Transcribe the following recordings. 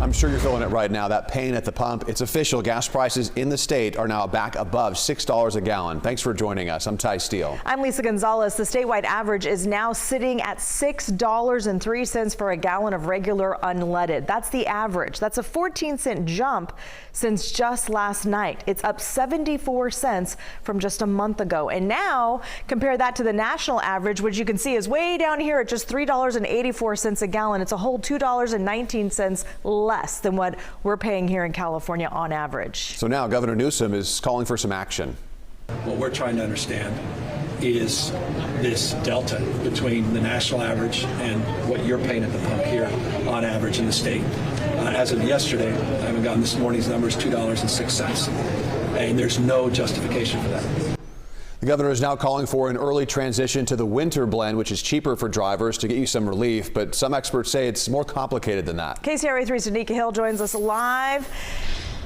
I'm sure you're feeling it right now, that pain at the pump. It's official. Gas prices in the state are now back above $6 a gallon. Thanks for joining us. I'm Ty Steele. I'm Lisa Gonzalez. The statewide average is now sitting at $6.03 for a gallon of regular unleaded. That's the average. That's a 14-cent jump since just last night. It's up 74 cents from just a month ago. And now compare that to the national average, which you can see is way down here at just $3.84 a gallon. It's a whole $2.19 less than what we're paying here in California on average. So now Governor Newsom is calling for some action. What we're trying to understand is this delta between the national average and what you're paying at the pump here on average in the state. As of yesterday, I haven't gotten this morning's numbers, $2.06, and there's no justification for that. The governor is now calling for an early transition to the winter blend, which is cheaper for drivers to get you some relief. But some experts say it's more complicated than that. KCRA3's Danica Hill joins us live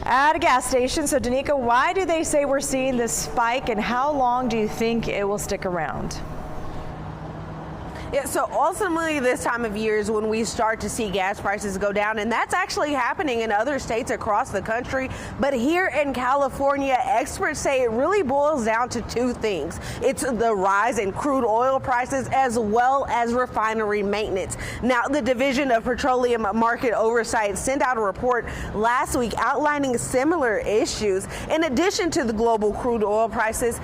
at a gas station. So Danica, why do they say we're seeing this spike, and how long do you think it will stick around? Yeah, so ultimately this time of year is when we start to see gas prices go down, and that's actually happening in other states across the country. But here in California, experts say it really boils down to two things. It's the rise in crude oil prices as well as refinery maintenance. Now, the Division of Petroleum Market Oversight sent out a report last week outlining similar issues. In addition to the global crude oil prices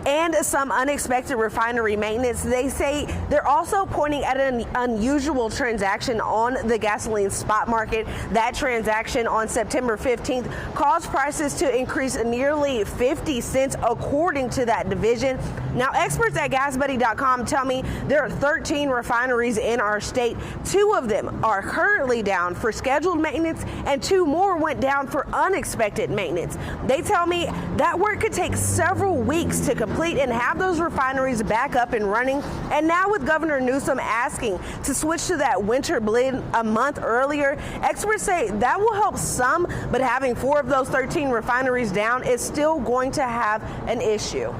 and some unexpected refinery maintenance, they say they're also pointing at an unusual transaction on the gasoline spot market. That transaction on September 15th caused prices to increase nearly 50 cents, according to that division. Now, experts at GasBuddy.com tell me there are 13 refineries in our state. 2 of them are currently down for scheduled maintenance, and 2 more went down for unexpected maintenance. They tell me that work could take several weeks to complete and have those refineries back up and running. And now with Governor Newsom asking to switch to that winter blend a month earlier, experts say that will help some, but having 4 of those 13 refineries down is still going to have an issue.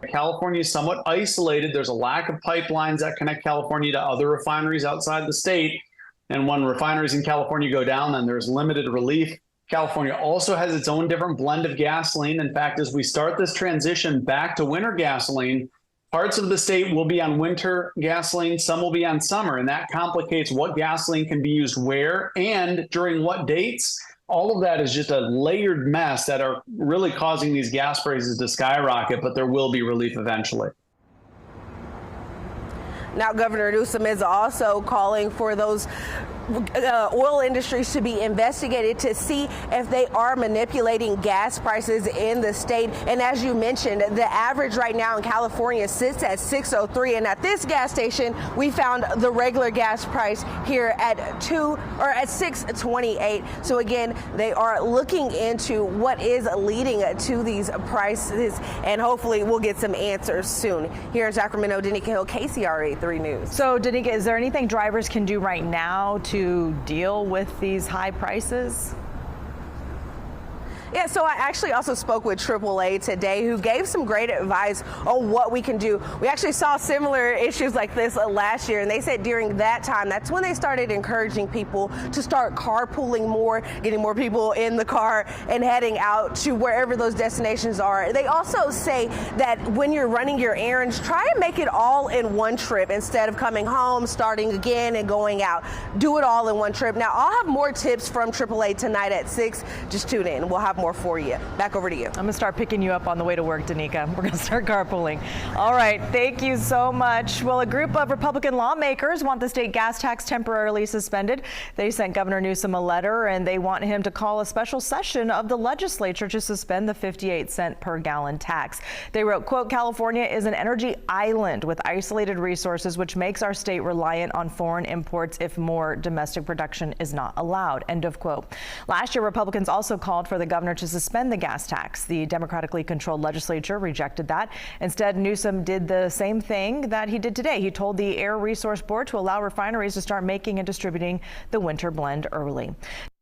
California is somewhat isolated. There's a lack of pipelines that connect California to other refineries outside the state. And when refineries in California go down, then there's limited relief. California also has its own different blend of gasoline. In fact, as we start this transition back to winter gasoline, parts of the state will be on winter gasoline, some will be on summer, and that complicates what gasoline can be used where and during what dates. All of that is just a layered mess that are really causing these gas prices to skyrocket, but there will be relief eventually. Now, Governor Newsom is also calling for those oil industries to be investigated to see if they are manipulating gas prices in the state. And as you mentioned, the average right now in California sits at $6.03, and at this gas station we found the regular gas price here at $6.28. So again, they are looking into what is leading to these prices, and hopefully we'll get some answers soon. Here in Sacramento, Danica Hill, KCRA 3 News. So Danica, is there anything drivers can do right now to deal with these high prices? Yeah, so I actually also spoke with AAA today, who gave some great advice on what we can do. We actually saw similar issues like this last year, and they said during that time, that's when they started encouraging people to start carpooling more, getting more people in the car and heading out to wherever those destinations are. They also say that when you're running your errands, try and make it all in one trip instead of coming home, starting again, and going out. Do it all in one trip. Now, I'll have more tips from AAA tonight at 6. Just tune in. We'll have more for you. Back over to you. I'm going to start picking you up on the way to work, Danica. We're going to start carpooling. All right. Thank you so much. Well, a group of Republican lawmakers want the state gas tax temporarily suspended. They sent Governor Newsom a letter, and they want him to call a special session of the legislature to suspend the 58-cent per gallon tax. They wrote, quote, California is an energy island with isolated resources, which makes our state reliant on foreign imports if more domestic production is not allowed, end of quote. Last year, Republicans also called for the governor to suspend the gas tax. The democratically controlled legislature rejected that. Instead, Newsom did the same thing that he did today. He told the Air Resource Board to allow refineries to start making and distributing the winter blend early.